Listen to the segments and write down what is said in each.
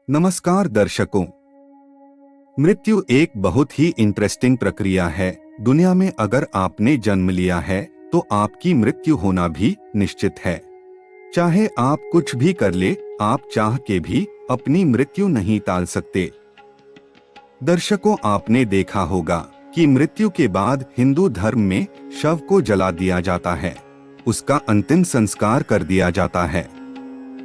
नमस्कार दर्शकों। मृत्यु एक बहुत ही इंटरेस्टिंग प्रक्रिया है। दुनिया में अगर आपने जन्म लिया है तो आपकी मृत्यु होना भी निश्चित है। चाहे आप कुछ भी कर ले, आप चाह के भी अपनी मृत्यु नहीं टाल सकते। दर्शकों, आपने देखा होगा कि मृत्यु के बाद हिंदू धर्म में शव को जला दिया जाता है, उसका अंतिम संस्कार कर दिया जाता है।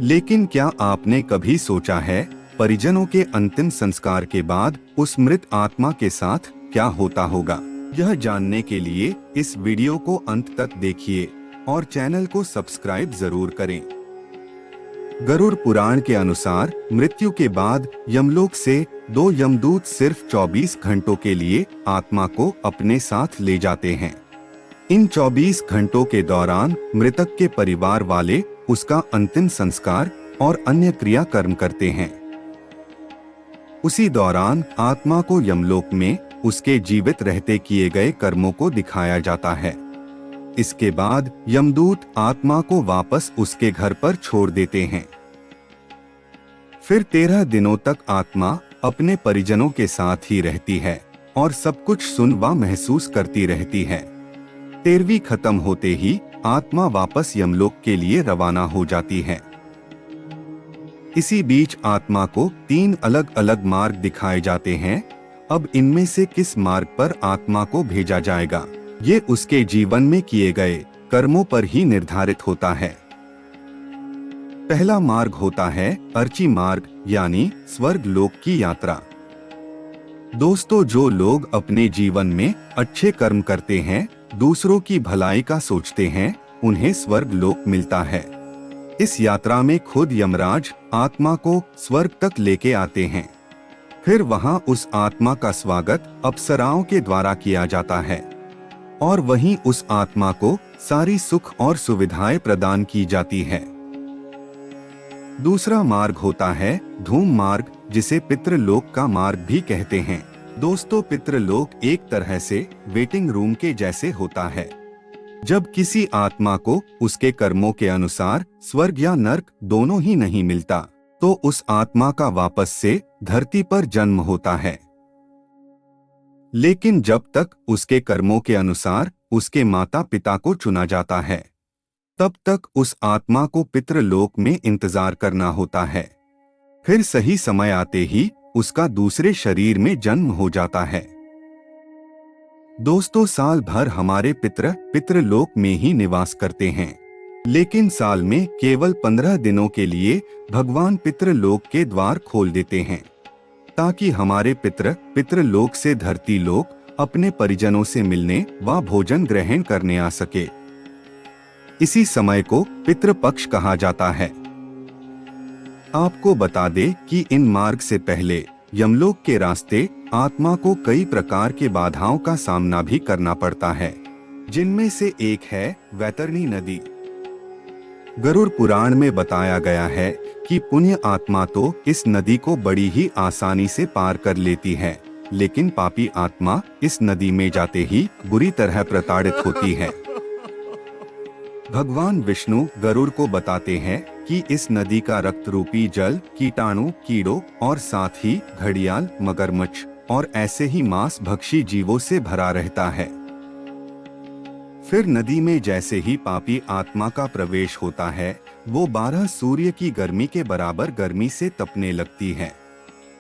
लेकिन क्या आपने कभी सोचा है परिजनों के अंतिम संस्कार के बाद उस मृत आत्मा के साथ क्या होता होगा? यह जानने के लिए इस वीडियो को अंत तक देखिए और चैनल को सब्सक्राइब जरूर करें। गरुड़ पुराण के अनुसार मृत्यु के बाद यमलोक से दो यमदूत सिर्फ 24 घंटों के लिए आत्मा को अपने साथ ले जाते हैं। इन 24 घंटों के दौरान मृतक के परिवार वाले उसका अंतिम संस्कार और अन्य क्रिया कर्म करते हैं। उसी दौरान आत्मा को यमलोक में उसके जीवित रहते किए गए कर्मों को दिखाया जाता है। इसके बाद यमदूत आत्मा को वापस उसके घर पर छोड़ देते हैं। फिर 13 दिनों तक आत्मा अपने परिजनों के साथ ही रहती है और सब कुछ सुन व महसूस करती रहती है। 13वीं खत्म होते ही आत्मा वापस यमलोक के लिए रवाना हो जाती है। इसी बीच आत्मा को 3 अलग अलग मार्ग दिखाए जाते हैं। अब इनमें से किस मार्ग पर आत्मा को भेजा जाएगा, ये उसके जीवन में किए गए कर्मों पर ही निर्धारित होता है। पहला मार्ग होता है अर्ची मार्ग, यानी स्वर्ग लोक की यात्रा। दोस्तों, जो लोग अपने जीवन में अच्छे कर्म करते हैं, दूसरों की भलाई का सोचते हैं, उन्हें स्वर्ग लोक मिलता है। इस यात्रा में खुद यमराज आत्मा को स्वर्ग तक लेके आते हैं। फिर वहां उस आत्मा का स्वागत अप्सराओं के द्वारा किया जाता है और वहीं उस आत्मा को सारी सुख और सुविधाएं प्रदान की जाती है। दूसरा मार्ग होता है धूम मार्ग, जिसे पितृलोक का मार्ग भी कहते हैं। दोस्तों, पितृलोक एक तरह से वेटिंग रूम के जैसे होता है। जब किसी आत्मा को उसके कर्मों के अनुसार स्वर्ग या नर्क दोनों ही नहीं मिलता, तो उस आत्मा का वापस से धरती पर जन्म होता है। लेकिन जब तक उसके कर्मों के अनुसार उसके माता पिता को चुना जाता है, तब तक उस आत्मा को पितृलोक में इंतजार करना होता है। फिर सही समय आते ही उसका दूसरे शरीर में जन्म हो जाता है। दोस्तों, साल भर हमारे पितृलोक में ही निवास करते हैं, लेकिन साल में केवल 15 दिनों के लिए भगवान पितृलोक के द्वार खोल देते हैं, ताकि हमारे पितृलोक से धरती लोक अपने परिजनों से मिलने व भोजन ग्रहण करने आ सके। इसी समय को पितृपक्ष कहा जाता है। आपको बता दे कि इन मार्ग से पहले यमलोक के रास्ते आत्मा को कई प्रकार के बाधाओं का सामना भी करना पड़ता है, जिनमें से एक है वैतरणी नदी। गरुड़ पुराण में बताया गया है कि पुण्य आत्मा तो इस नदी को बड़ी ही आसानी से पार कर लेती है, लेकिन पापी आत्मा इस नदी में जाते ही बुरी तरह प्रताड़ित होती है। भगवान विष्णु गरुड़ को बताते हैं कि इस नदी का रक्त रूपी जल कीटाणु, कीड़ों और साथ ही घड़ियाल, मगरमच्छ और ऐसे ही मांस भक्षी जीवों से भरा रहता है। फिर नदी में जैसे ही पापी आत्मा का प्रवेश होता है, वो 12 सूर्य की गर्मी के बराबर गर्मी से तपने लगती है।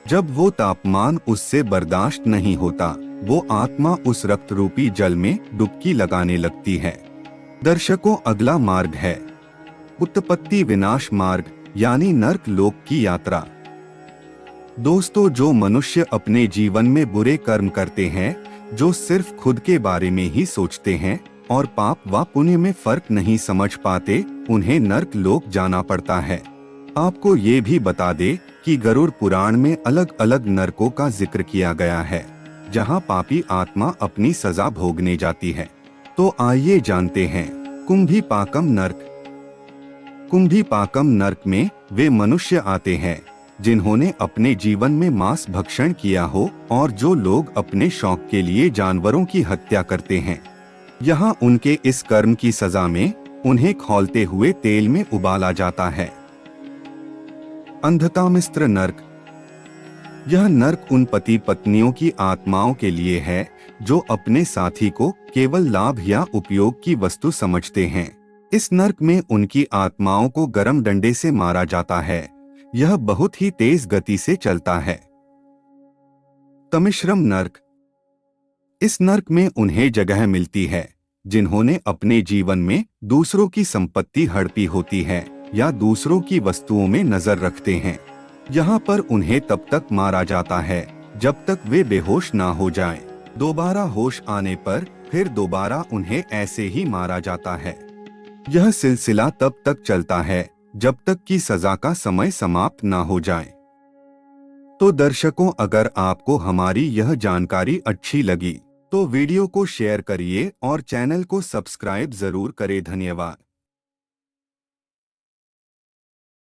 जब वो तापमान उससे बर्दाश्त नहीं होता, वो आत्मा उस रक्त रूपी जल में डुबकी लगाने लगती है। दर्शकों, अगला मार्ग है उत्पत्ति विनाश मार्ग, यानी नर्क लोक की यात्रा। दोस्तों, जो मनुष्य अपने जीवन में बुरे कर्म करते हैं, जो सिर्फ खुद के बारे में ही सोचते हैं और पाप व पुण्य में फर्क नहीं समझ पाते, उन्हें नर्क लोक जाना पड़ता है। आपको ये भी बता दे कि गरुड़ पुराण में अलग अलग नरकों का जिक्र किया गया है, जहाँ पापी आत्मा अपनी सजा भोगने जाती है। तो आइए जानते हैं कुंभीपाकम नर्क। कुंभीपाकम नर्क में वे मनुष्य आते हैं जिन्होंने अपने जीवन में मांस भक्षण किया हो और जो लोग अपने शौक के लिए जानवरों की हत्या करते हैं। यहाँ उनके इस कर्म की सजा में उन्हें खौलते हुए तेल में उबाला जाता है। अंधता मिस्र नर्क। यह नर्क उन पति पत्नियों की आत्माओं के लिए है जो अपने साथी को केवल लाभ या उपयोग की वस्तु समझते हैं। इस नर्क में उनकी आत्माओं को गरम डंडे से मारा जाता है। यह बहुत ही तेज गति से चलता है। तमिश्रम नर्क। इस नर्क में उन्हें जगह मिलती है जिन्होंने अपने जीवन में दूसरों की संपत्ति हड़पी होती है या दूसरों की वस्तुओं में नजर रखते हैं। यहाँ पर उन्हें तब तक मारा जाता है जब तक वे बेहोश ना हो जाएं। दोबारा होश आने पर फिर दोबारा उन्हें ऐसे ही मारा जाता है। यह सिलसिला तब तक चलता है जब तक कि सजा का समय समाप्त ना हो जाए। तो दर्शकों, अगर आपको हमारी यह जानकारी अच्छी लगी तो वीडियो को शेयर करिए और चैनल को सब्सक्राइब जरूर करें। धन्यवाद।